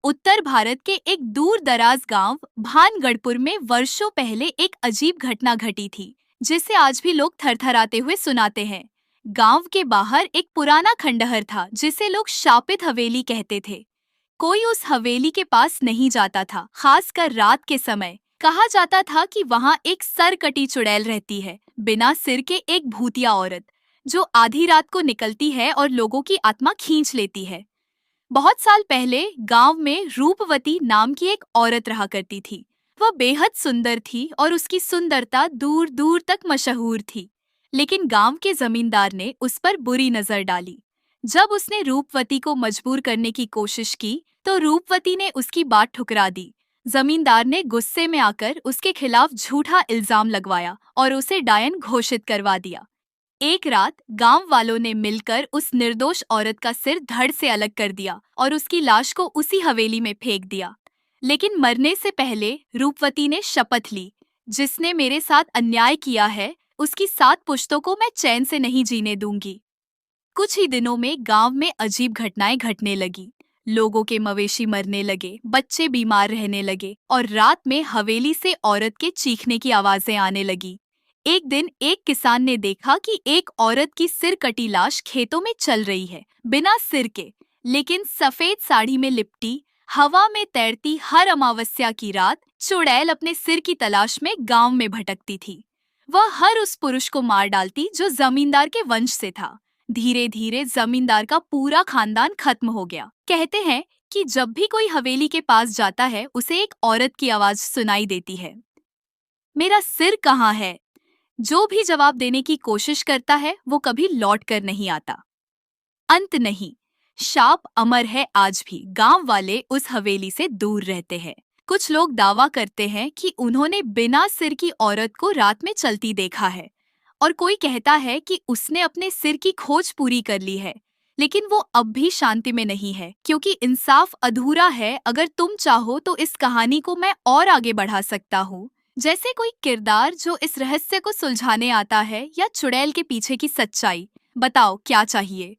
उत्तर भारत के एक दूर दराज गांव भानगढ़पुर में वर्षों पहले एक अजीब घटना घटी थी, जिसे आज भी लोग थरथराते हुए सुनाते हैं। गांव के बाहर एक पुराना खंडहर था, जिसे लोग शापित हवेली कहते थे। कोई उस हवेली के पास नहीं जाता था, खासकर रात के समय। कहा जाता था कि वहाँ एक सरकटी चुड़ैल रहती है, बिना सिर के एक भूतिया औरत, जो आधी रात को निकलती है और लोगों की आत्मा खींच लेती है। बहुत साल पहले गांव में रूपवती नाम की एक औरत रहा करती थी। वह बेहद सुंदर थी और उसकी सुंदरता दूर दूर तक मशहूर थी। लेकिन गांव के जमींदार ने उस पर बुरी नजर डाली। जब उसने रूपवती को मजबूर करने की कोशिश की, तो रूपवती ने उसकी बात ठुकरा दी। जमींदार ने गुस्से में आकर उसके खिलाफ झूठा इल्जाम लगवाया और उसे डायन घोषित करवा दिया। एक रात गांव वालों ने मिलकर उस निर्दोष औरत का सिर धड़ से अलग कर दिया और उसकी लाश को उसी हवेली में फेंक दिया। लेकिन मरने से पहले रूपवती ने शपथ ली, जिसने मेरे साथ अन्याय किया है, उसकी 7 पुश्तों को मैं चैन से नहीं जीने दूंगी। कुछ ही दिनों में गांव में अजीब घटनाएं घटने लगी। लोगों के मवेशी मरने लगे, बच्चे बीमार रहने लगे और रात में हवेली से औरत के चीखने की आवाजें आने लगी। एक दिन एक किसान ने देखा कि एक औरत की सिर कटी लाश खेतों में चल रही है, बिना सिर के, लेकिन सफेद साड़ी में लिपटी, हवा में तैरती। हर अमावस्या की रात चुड़ैल अपने सिर की तलाश में गांव में भटकती थी। वह हर उस पुरुष को मार डालती जो जमींदार के वंश से था। धीरे धीरे जमींदार का पूरा खानदान खत्म हो गया। कहते हैं कि जब भी कोई हवेली के पास जाता है, उसे एक औरत की आवाज सुनाई देती है, मेरा सिर कहाँ है? जो भी जवाब देने की कोशिश करता है, वो कभी लौट कर नहीं आता। अंत नहीं, शाप अमर है आज भी। गांव वाले उस हवेली से दूर रहते हैं। कुछ लोग दावा करते हैं कि उन्होंने बिना सिर की औरत को रात में चलती देखा है, और कोई कहता है कि उसने अपने सिर की खोज पूरी कर ली है। लेकिन वो अब भी शांति में नहीं है, क्योंकि इंसाफ अधूरा है। अगर तुम चाहो तो इस कहानी को मैं और आगे बढ़ा सकता हूँ, जैसे कोई किरदार जो इस रहस्य को सुलझाने आता है, या चुड़ैल के पीछे की सच्चाई। बताओ क्या चाहिए।